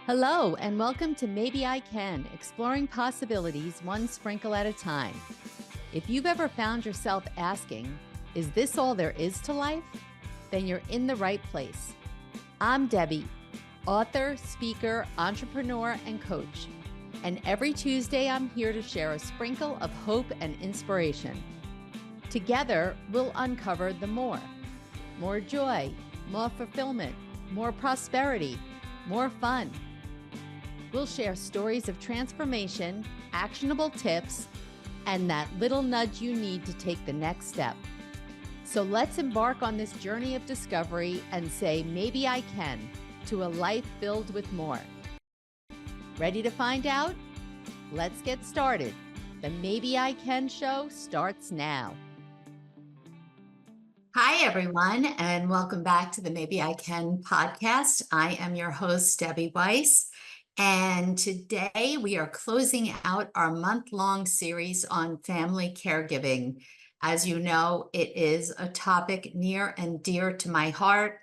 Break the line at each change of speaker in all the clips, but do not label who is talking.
Hello, and welcome to Maybe I Can, exploring possibilities one sprinkle at a time. If you've ever found yourself asking, is this all there is to life? Then you're in the right place. I'm Debbie, author, speaker, entrepreneur, and coach. And every Tuesday, I'm here to share a sprinkle of hope and inspiration. Together, we'll uncover the more joy, more fulfillment, more prosperity, more fun. We'll share stories of transformation, actionable tips, and that little nudge you need to take the next step. So let's embark on this journey of discovery and say, maybe I can, to a life filled with more. Ready to find out? Let's get started. The Maybe I Can show starts now. Hi, everyone, and welcome back to the Maybe I Can podcast. I am your host, Debbie Weiss. And today we are closing out our month-long series on family caregiving. As you know, it is a topic near and dear to my heart.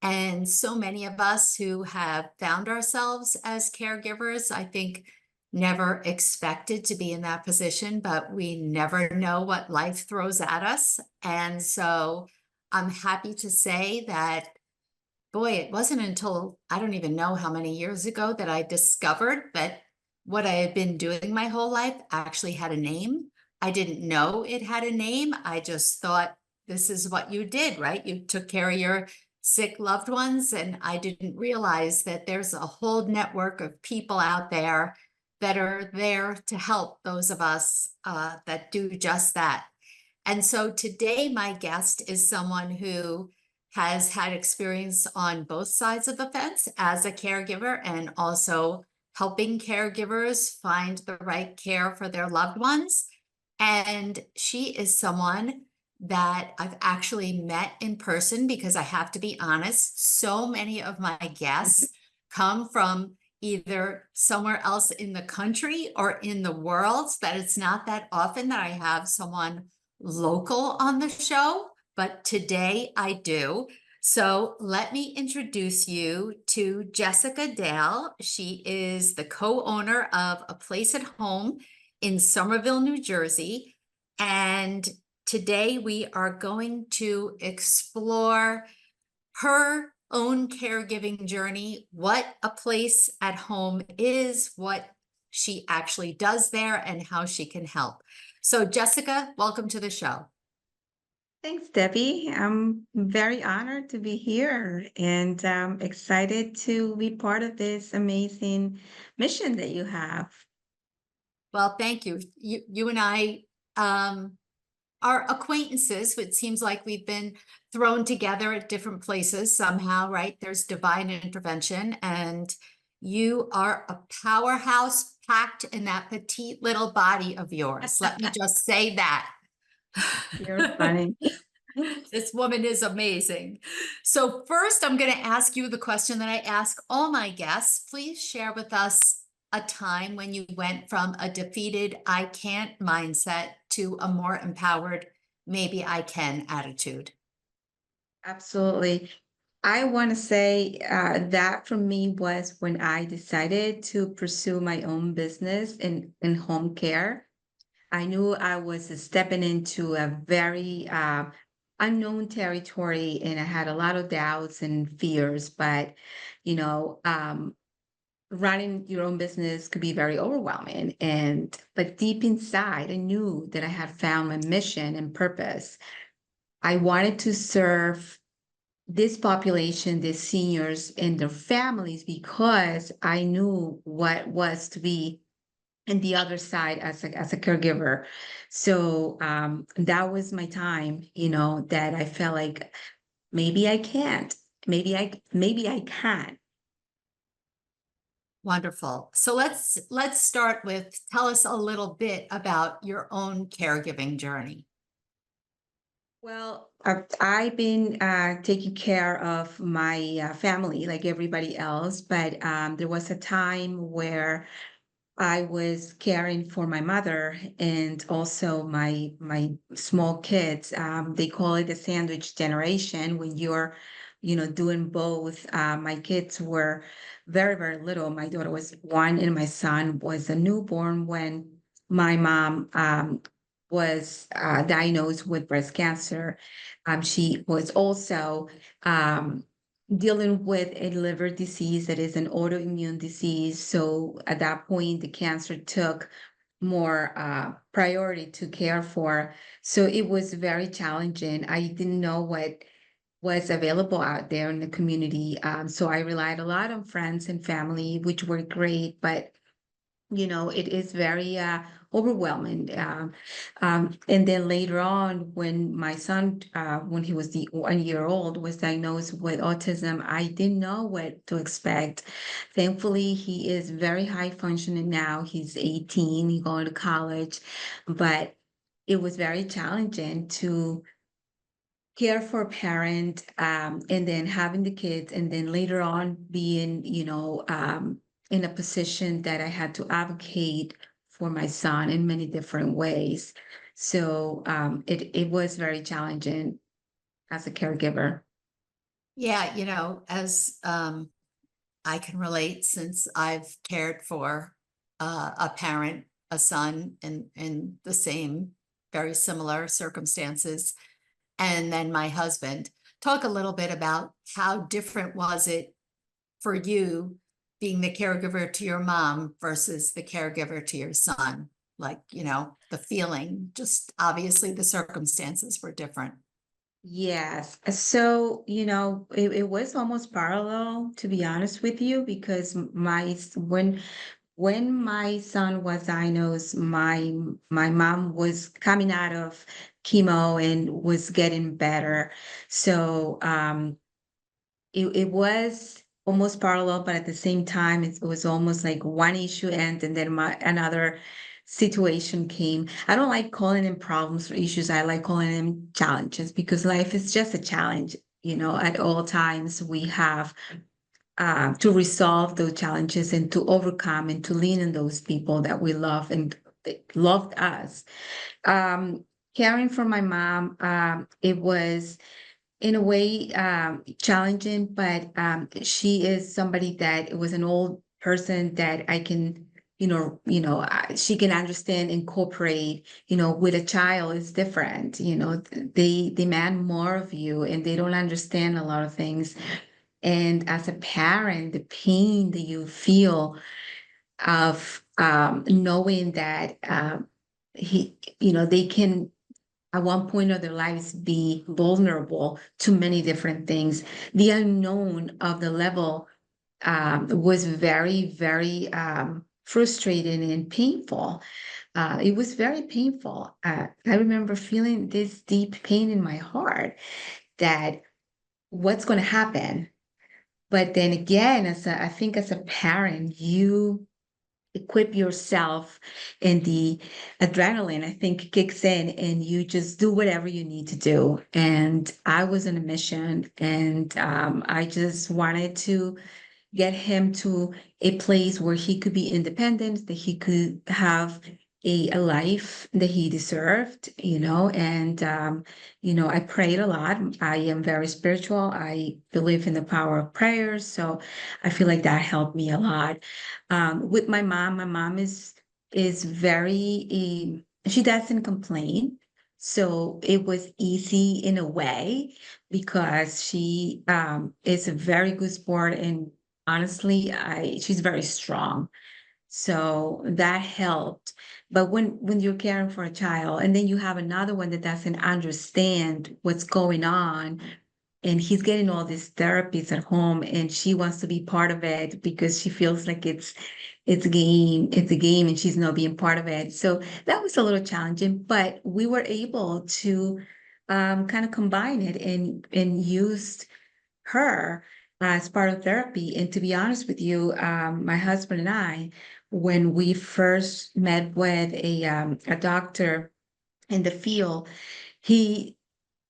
And so many of us who have found ourselves as caregivers, I think, never expected to be in that position, but we never know what life throws at us. And so I'm happy to say that boy, it wasn't until I don't even know how many years ago that I discovered that what I had been doing my whole life actually had a name. I didn't know it had a name. I just thought this is what you did, right? You took care of your sick loved ones. And I didn't realize that there's a whole network of people out there that are there to help those of us that do just that. And so today, my guest is someone who has had experience on both sides of the fence as a caregiver and also helping caregivers find the right care for their loved ones. And she is someone that I've actually met in person because I have to be honest, so many of my guests come from either somewhere else in the country or in the world, that it's not that often that I have someone local on the show. But today I do. So let me introduce you to Jessica Dale. She is the co-owner of A Place at Home in Somerville, New Jersey. And today we are going to explore her own caregiving journey, what A Place at Home is, what she actually does there, and how she can help. So Jessica, welcome to the show.
Thanks, Debbie. I'm very honored to be here and excited to be part of this amazing mission that you have.
Well, thank you. You and I are acquaintances. It seems like we've been thrown together at different places somehow, right? There's divine intervention, and you are a powerhouse packed in that petite little body of yours. Let me just say that.
You're funny.
This woman is amazing. So first, I'm going to ask you the question that I ask all my guests. Please share with us a time when you went from a defeated I can't mindset to a more empowered maybe I can attitude.
Absolutely. I want to say that for me was when I decided to pursue my own business in home care. I knew I was stepping into a very unknown territory, and I had a lot of doubts and fears. But you know, running your own business could be very overwhelming. But deep inside, I knew that I had found my mission and purpose. I wanted to serve this population, these seniors and their families, because I knew what was to be and the other side as a caregiver. So that was my time, that I felt like maybe I can't, maybe I can.
Wonderful. So let's start with, tell us a little bit about your own caregiving journey.
Well, I've been taking care of my family like everybody else, but there was a time where I was caring for my mother and also my small kids. They call it the sandwich generation when you're doing both. My kids were very, very little. My daughter was one, and my son was a newborn when my mom was diagnosed with breast cancer. She was also um, dealing with a liver disease that is an autoimmune disease. So at that point, the cancer took more priority to care for. So it was very challenging. I didn't know what was available out there in the community. So I relied a lot on friends and family, which were great, but it is very overwhelming. And then later on, when my son, when he was the 1 year old, was diagnosed with autism, I didn't know what to expect. Thankfully, he is very high functioning now. He's 18, he's going to college, but it was very challenging to care for a parent, and then having the kids, and then later on being, in a position that I had to advocate for my son in many different ways. So it was very challenging as a caregiver.
Yeah, as I can relate since I've cared for a parent, a son in the same very similar circumstances, and then my husband. Talk a little bit about how different was it for you being the caregiver to your mom versus the caregiver to your son? Like, the feeling, just obviously the circumstances were different.
Yes. So, it was almost parallel, to be honest with you, because when my son was diagnosed, my mom was coming out of chemo and was getting better. So it was almost parallel, but at the same time, it was almost like one issue and then another situation came. I don't like calling them problems or issues. I like calling them challenges because life is just a challenge. At all times we have to resolve those challenges and to overcome and to lean on those people that we love and that loved us. Um, Caring for my mom, it was in a way challenging, but she is somebody that it was an old person that I can, she can understand and cooperate. With a child, it's different. They demand more of you, and they don't understand a lot of things. And as a parent, the pain that you feel of knowing that they can at one point of their lives be vulnerable to many different things. The unknown of the level was very, very frustrating and painful. It was very painful. I remember feeling this deep pain in my heart that what's going to happen. But then again, I think as a parent, you equip yourself and the adrenaline, I think, kicks in and you just do whatever you need to do. And I was on a mission, and I just wanted to get him to a place where he could be independent, that he could have a life that he deserved, and I prayed a lot. I am very spiritual. I believe in the power of prayers. So I feel like that helped me a lot. With my mom is very she doesn't complain. So it was easy in a way because she is a very good sport, and honestly, she's very strong. So that helped. But when you're caring for a child and then you have another one that doesn't understand what's going on, and he's getting all these therapies at home, and she wants to be part of it because she feels like it's a game and she's not being part of it. So that was a little challenging, but we were able to kind of combine it and use her as part of therapy. And to be honest with you, my husband and I, when we first met with a doctor in the field, he,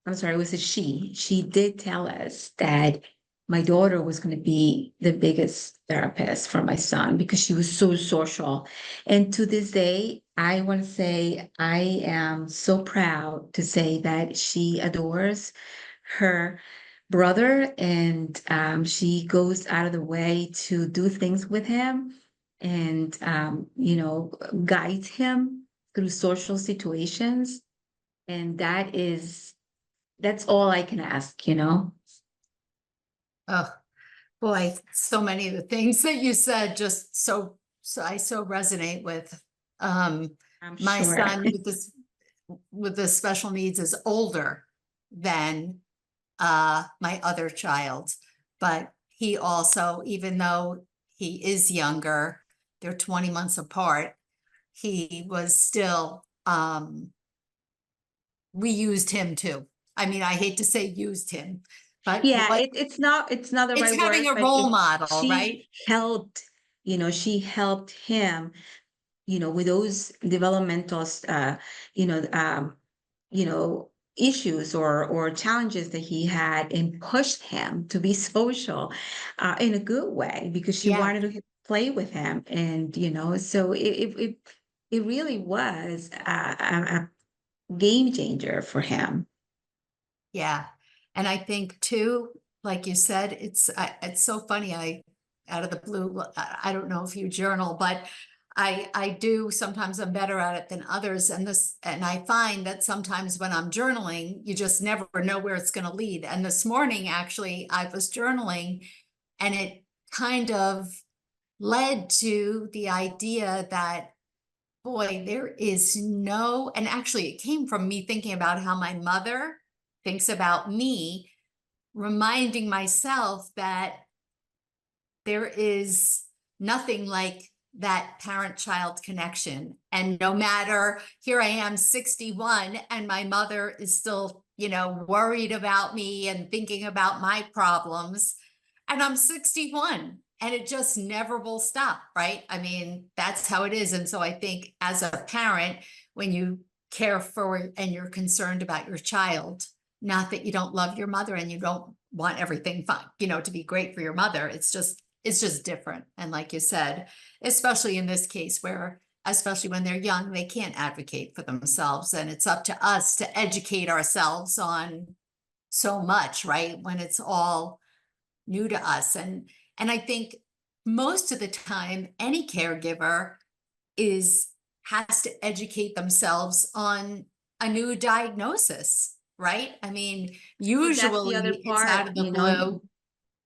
I'm sorry, it was a she did tell us that my daughter was going to be the biggest therapist for my son because she was so social. And to this day, I want to say I am so proud to say that she adores her brother, and she goes out of the way to do things with him and, guides him through social situations. And that's all I can ask.
Oh, boy, so many of the things that you said just so I so resonate with. Um,
I'm
my
sure.
son with the special needs is older than my other child, but he also, even though he is younger, they're 20 months apart, he was still we used him too. I mean, I hate to say used him, but
Yeah,
what
it's not the
it's
right
having
word,
a
but
role model, right?
she helped him, with those developmental, you know, um, you know, issues or challenges that he had, and pushed him to be social, in a good way, because she
Yeah.
wanted to play with him. And, so it really was a game changer for him.
Yeah. And I think too, like you said, it's so funny. Out of the blue, I don't know if you journal, but I do. Sometimes I'm better at it than others. And I find that sometimes when I'm journaling, you just never know where it's going to lead. And this morning, actually, I was journaling and it kind of led to the idea that, boy, there is no, and actually it came from me thinking about how my mother thinks about me, reminding myself that there is nothing like that parent-child connection. And no matter, here I am 61 and my mother is still, worried about me and thinking about my problems. And I'm 61 and it just never will stop, right? I mean, that's how it is. And so I think as a parent, when you care for and you're concerned about your child, not that you don't love your mother and you don't want everything fun, to be great for your mother. It's just different. And like you said, especially in this case where, especially when they're young, they can't advocate for themselves. And it's up to us to educate ourselves on so much, right? When it's all new to us. And I think most of the time, any caregiver is has to educate themselves on a new diagnosis, right? I mean,
Well, that's the other
usually it's out
part,
of the blue.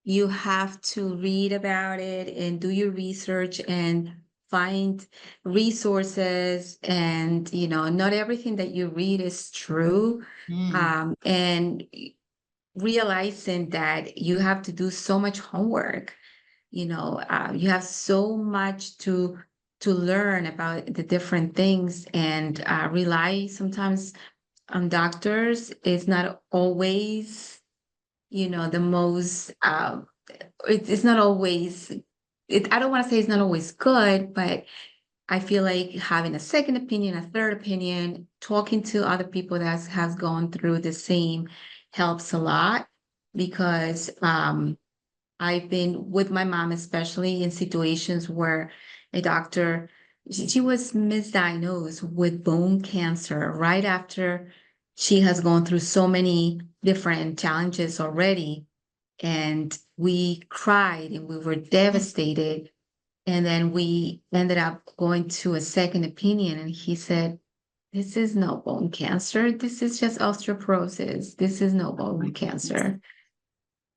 you have to read about it and do your research and find resources. And, not everything that you read is true.
Mm,
And realizing that you have to do so much homework, you have so much to learn about the different things, and rely sometimes on doctors is not always, the most, it's not always, I don't want to say it's not always good, but I feel like having a second opinion, a third opinion, talking to other people that has gone through the same helps a lot. Because I've been with my mom, especially in situations where a doctor, she was misdiagnosed with bone cancer right after she has gone through so many different challenges already. And we cried and we were
mm,
devastated. And then we ended up going to a second opinion, and he said, "This is no bone cancer. This is just osteoporosis. This is no
oh my
bone
goodness.
cancer."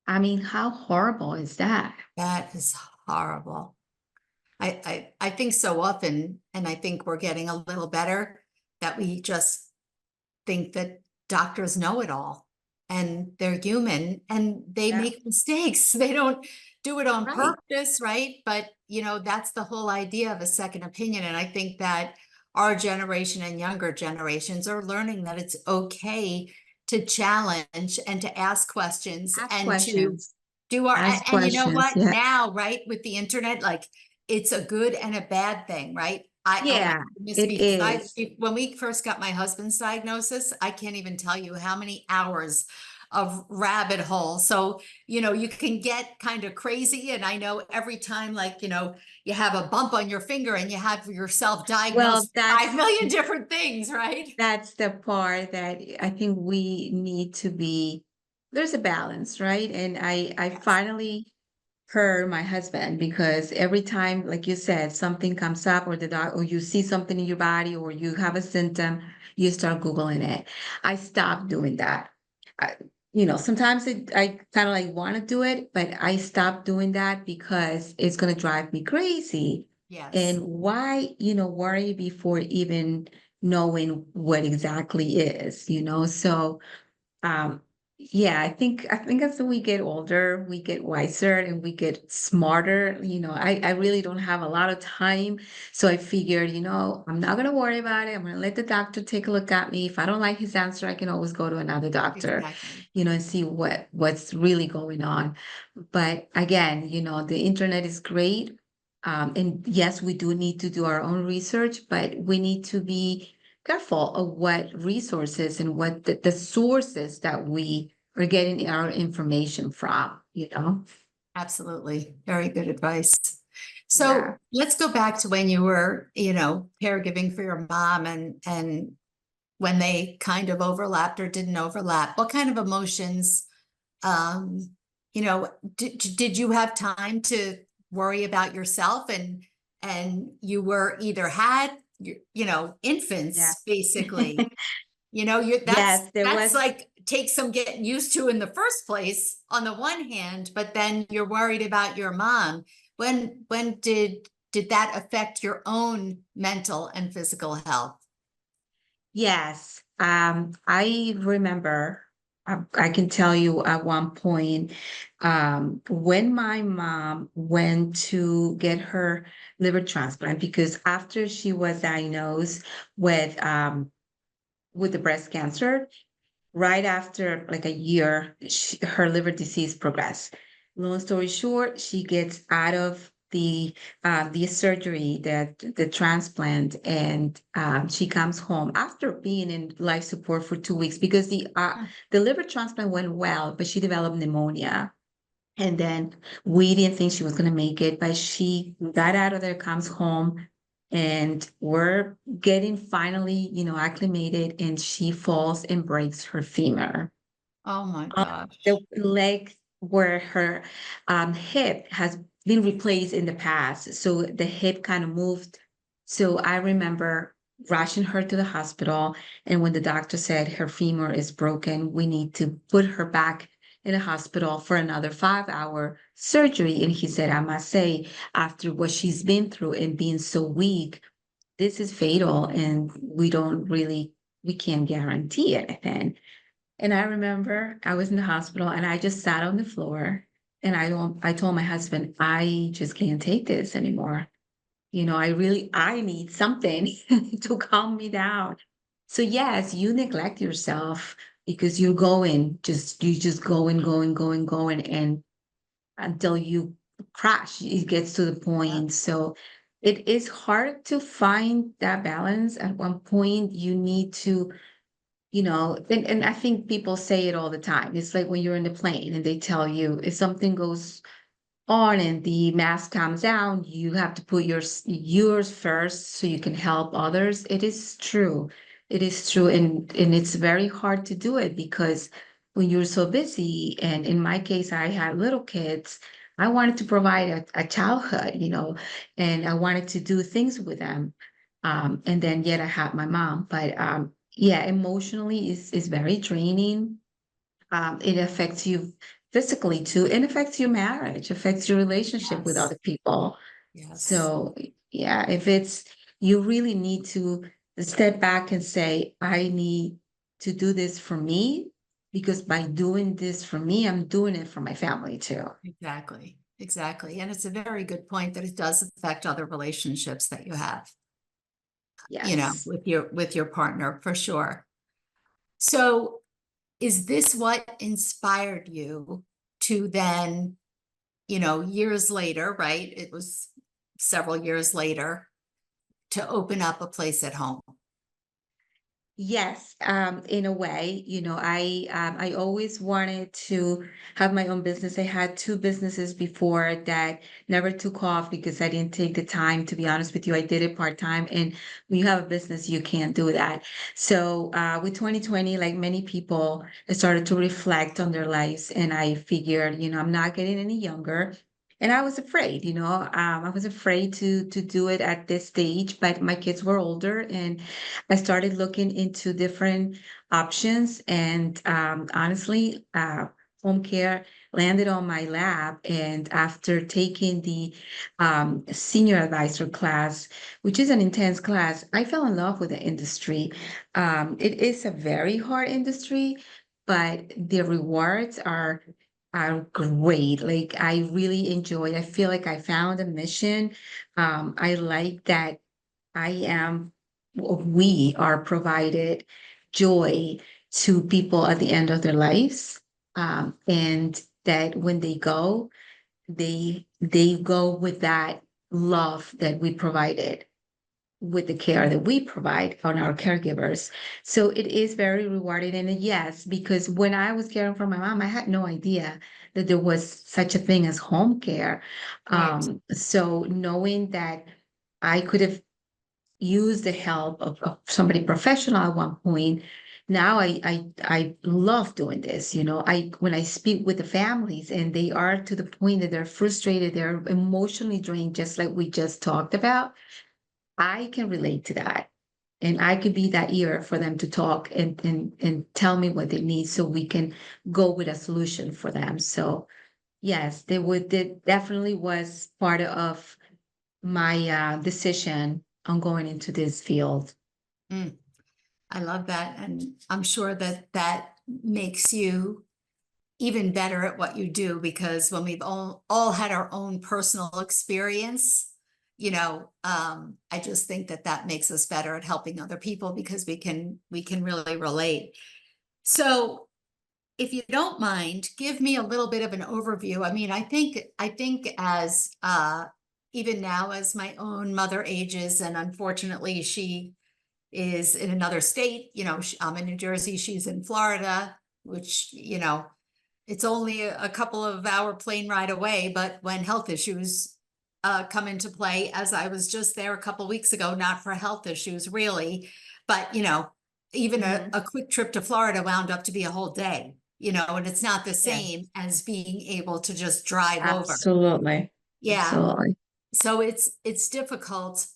I mean, how horrible is that?
That is horrible. I think so often, and I think we're getting a little better, that we just think that doctors know it all and they're human and they
Yeah.
make mistakes. They don't do it on
Right.
purpose, right? But, that's the whole idea of a second opinion. And I think that our generation and younger generations are learning that it's okay to challenge and to ask questions
Ask
and to
questions.
do our,
Ask
and you know
questions.
what,
Yeah.
now, right, with the internet, like it's a good and a bad thing, right? Oh my
Yeah,
goodness,
it is.
when we first got my husband's diagnosis, I can't even tell you how many hours of rabbit hole. So, you can get kind of crazy. And I know every time, like, you have a bump on your finger and you have yourself
Well,
diagnosed with 5 million different things, right?
that's the part that I think we need to be there's a balance, right? And I
Yes,
finally heard my husband, because every time, like you said, something comes up, or the dog, or you see something in your body, or you have a symptom, you start Googling it. I stopped doing that. I, sometimes I kind of like want to do it, but I stopped doing that because it's going to drive me crazy. And
yes,
why, worry before even knowing what exactly is. So um, yeah, I think as we get older, we get wiser and we get smarter. I really don't have a lot of time. So I figured, I'm not gonna worry about it. I'm gonna let the doctor take a look at me. If I don't like his answer, I can always go to another doctor,
exactly.
and see what's really going on. But again, the internet is great. And yes, we do need to do our own research, but we need to be careful of what resources and what the sources that we are getting our information from.
Absolutely. Very good advice.
Yeah.
So let's go back to when you were, caregiving for your mom and when they kind of overlapped or didn't overlap. What kind of emotions, um, did you have time to worry about yourself and you were either had,
Yeah.
infants basically. You
Yes, there
that's
was.
like takes some getting used to in the first place on the one hand, but then you're worried about your mom. When did that affect your own mental and physical health?
Yes, I remember. I can tell you at one point, when my mom went to get her liver transplant, because after she was diagnosed with the breast cancer, right after like a year, her liver disease progressed. Long story short, she gets out of the surgery, that the transplant, and she comes home after being in life support for 2 weeks, because the liver transplant went well, but she developed pneumonia. And then we didn't think she was going to make it, but she got out of there, comes home, and we're getting finally, acclimated, and she falls and breaks her femur.
Oh my
The
gosh.
leg where her hip has been replaced in the past. So the hip kind of moved. So I remember rushing her to the hospital. And when the doctor said her femur is broken, we need to put her back in the hospital for another 5-hour surgery. And he said, I must say, after what she's been through and being so weak, this is fatal. And we can't guarantee anything. And I remember I was in the hospital and I just sat on the floor, and I told my husband, I just can't take this anymore. I need something to calm me down. So yes, you neglect yourself because you just going, going, going, going, and until you crash, it gets to the
Yep.
point. So it is hard to find that balance. At one point, you need to, and I think people say it all the time. It's like when you're in the plane and they tell you if something goes on and the mask comes down, you have to put yours first so you can help others. It is true. It is true. And it's very hard to do it because when you're so busy, and in my case, I had little kids, I wanted to provide a childhood, and I wanted to do things with them. And then yet I had my mom. But yeah, emotionally is very draining. It affects you physically too. It affects your marriage, affects your relationship with
Yes.
other people.
Yes.
So yeah, if it's you really need to step back and say, I need to do this for me, because by doing this for me, I'm doing it for my family too.
Exactly. Exactly. And it's a very good point that it does affect other relationships that you have,
Yes.
with your partner for sure. So is this what inspired you to then, years later, right? It was several years later to open up a place at home.
Yes, in a way, I always wanted to have my own business. I had two businesses before that never took off because I didn't take the time, to be honest with you. I did it part-time, and when you have a business, you can't do that. So, with 2020, like many people, I started to reflect on their lives, and I figured, I'm not getting any younger. And I was afraid, I was afraid to do it at this stage, but my kids were older, and I started looking into different options, and honestly, home care landed on my lap. And after taking the senior advisor class, which is an intense class, I fell in love with the industry. It is a very hard industry, but the rewards are great. Like I really enjoyed. I feel like I found a mission. I like that I am, we are provided joy to people at the end of their lives. And that when they go, they go with that love that we provided, with the care that we provide on our caregivers. So it is very rewarding. And yes, because when I was caring for my mom, I had no idea that there was such a thing as home care.
Right.
So knowing that I could have use the help of somebody professional at one point. Now I love doing this. I when I speak with the families and they are to the point that they're frustrated, they're emotionally drained, just like we just talked about, I can relate to that. And I could be that ear for them to talk and tell me what they need so we can go with a solution for them. So yes, they definitely was part of my decision on going into this field.
Mm, I love that. And I'm sure that that makes you even better at what you do, because when we've all had our own personal experience, I just think that that makes us better at helping other people because we can really relate. So if you don't mind, give me a little bit of an overview. I mean, I think as even now as my own mother ages, and unfortunately she is in another state, I'm in New Jersey, she's in Florida, which, it's only a couple of hour plane ride away, but when health issues come into play, as I was just there a couple weeks ago, not for health issues really, but even
Mhm.
a quick trip to Florida wound up to be a whole day, and it's not the
Yes,
same as being able to just drive over.
absolutely.
Yeah.
Absolutely.
So it's difficult.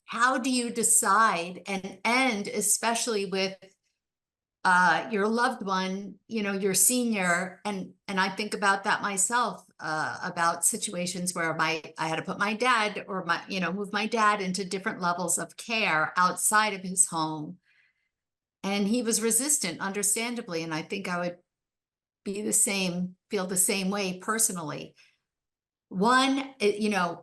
How do you decide, and especially with your loved one, your senior, and I think about that myself, about situations where I had to put my dad, or move my dad into different levels of care outside of his home, and he was resistant, understandably, and I think I would feel the same way personally. One,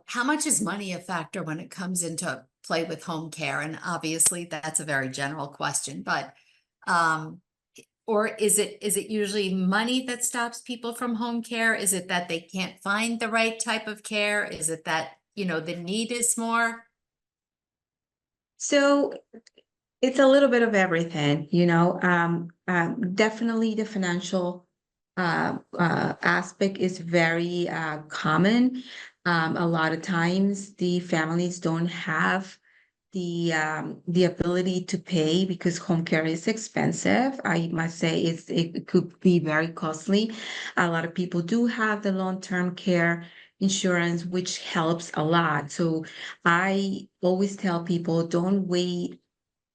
how much is money a factor when it comes into play with home care? And obviously that's a very general question, but um or is it usually money that stops people from home care? Is it that they can't find the right type of care? Is it that, the need is more?
So it's a little bit of everything, definitely the financial aspect is very common. A lot of times the families don't have the ability to pay because home care is expensive. I must say it could be very costly. A lot of people do have the long-term care insurance, which helps a lot. So I always tell people, don't wait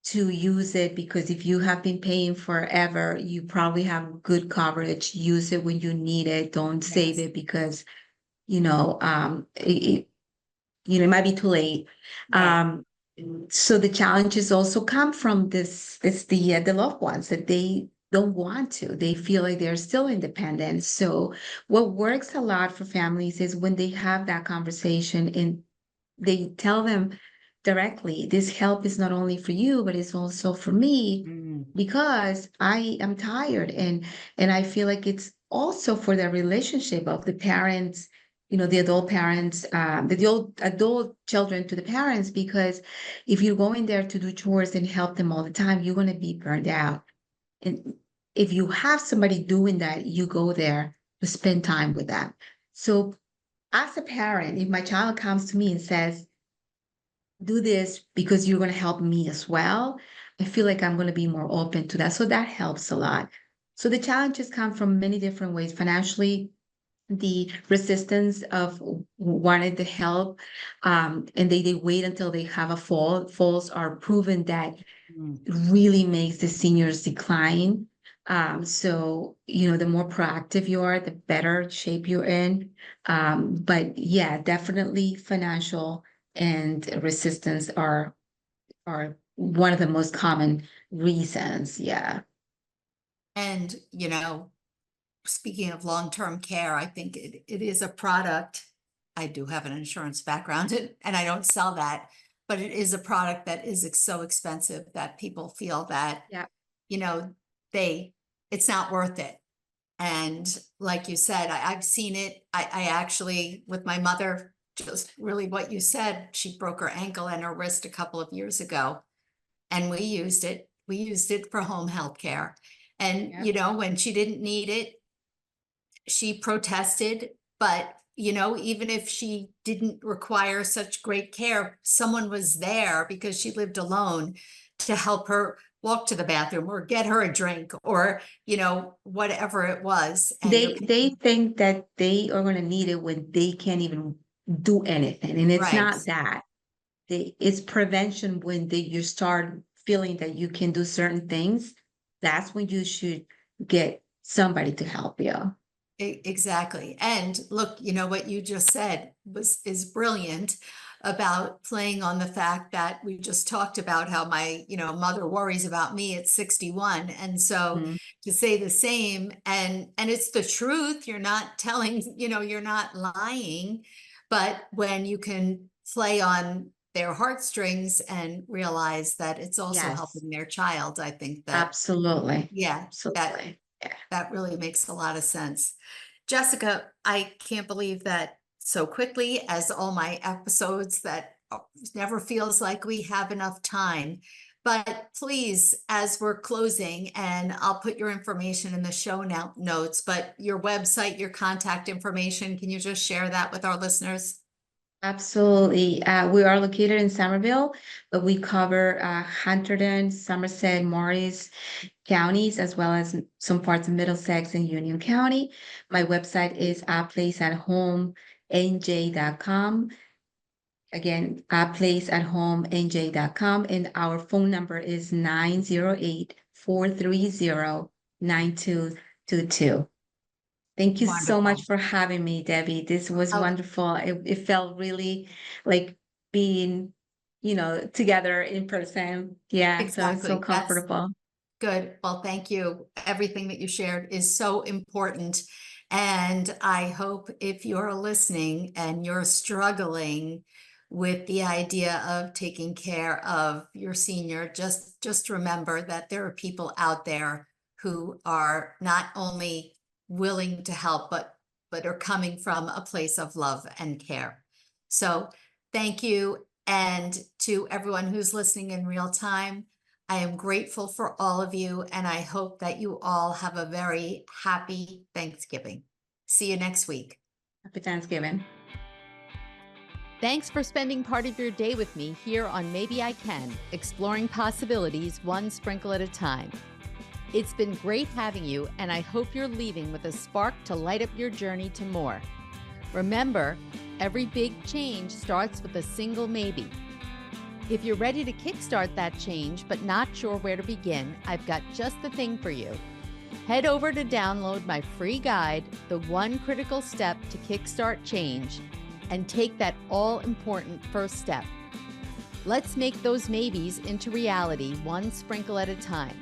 to use it, because if you have been paying forever, you probably have good coverage. Use it when you need it. Don't save
Yes.
it because it might be too late.
Right.
Um, so the challenges also come from this. It's the loved ones that they don't want to. They feel like they're still independent. So what works a lot for families is when they have that conversation and they tell them directly, this help is not only for you, but it's also for me,
Mm,
because I am tired, and I feel like it's also for the relationship of the parents the adult parents, the adult children to the parents, because if you're going there to do chores and help them all the time, you're going to be burned out. And if you have somebody doing that, you go there to spend time with them. So as a parent, if my child comes to me and says, do this because you're going to help me as well, I feel like I'm going to be more open to that. So that helps a lot. So the challenges come from many different ways. Financially, the resistance of wanting to help, and they wait until they have a fall. Falls are proven that
Mm.
really makes the seniors decline. So, the more proactive you are, the better shape you're in. But yeah, definitely financial and resistance are one of the most common reasons. Yeah.
And, speaking of long-term care, I think it is a product. I do have an insurance background and I don't sell that, but it is a product that is so expensive that people feel that,
Yeah.
you know, it's not worth it. And like you said, I've seen it. I actually, with my mother, just really what you said, she broke her ankle and her wrist a couple of years ago. And we used it. We used it for home health care. And,
Yeah.
when she didn't need it, she protested. But, even if she didn't require such great care, someone was there because she lived alone to help her walk to the bathroom or get her a drink or, whatever it was. And you're
They think that they are going to need it when they can't even do anything, and it's
right.
not that. It's prevention. When you start feeling that you can do certain things, that's when you should get somebody to help you.
Exactly. And look, what you just said is brilliant about playing on the fact that we just talked about how my, mother worries about me at 61. And so
Mhm.
to say the same, and it's the truth, you're not telling, you're not lying, but when you can play on their heartstrings and realize that it's also
Yes,
helping their child, I think that,
absolutely.
yeah, that
Absolutely. Yeah.
that really makes a lot of sense. Jessica, I can't believe that so quickly, as all my episodes, that never feels like we have enough time. But please, as we're closing, and I'll put your information in the show notes, but your website, your contact information, can you just share that with our listeners?
Absolutely. We are located in Somerville, but we cover Hunterdon, Somerset, Morris counties, as well as some parts of Middlesex and Union County. My website is iplaceathomenj.com. Again, iplaceathomenj.com. And our phone number is 908-430-9222. Thank you so much
Wonderful.
for having me, Debbie. This was
Oh,
wonderful. It felt really like being, together in person. Yeah, so it's so
exactly. That's
comfortable.
good. Well, thank you. Everything that you shared is so important. And I hope if you're listening and you're struggling with the idea of taking care of your senior, just remember that there are people out there who are not only willing to help, but are coming from a place of love and care. So thank you. And to everyone who's listening in real time, I am grateful for all of you, and I hope that you all have a very happy Thanksgiving. See you next week.
Happy Thanksgiving.
Thanks for spending part of your day with me here on Maybe I Can, exploring possibilities one sprinkle at a time. It's been great having you, and I hope you're leaving with a spark to light up your journey to more. Remember, every big change starts with a single maybe. If you're ready to kickstart that change but not sure where to begin, I've got just the thing for you. Head over to download my free guide, The One Critical Step to Kickstart Change, and take that all-important first step. Let's make those maybes into reality one sprinkle at a time.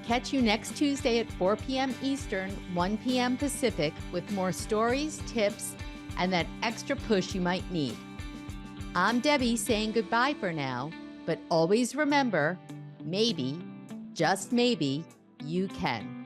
Catch you next Tuesday at 4 p.m. Eastern, 1 p.m. Pacific with more stories, tips, and that extra push you might need. I'm Debbie saying goodbye for now, but always remember, maybe, just maybe, you can.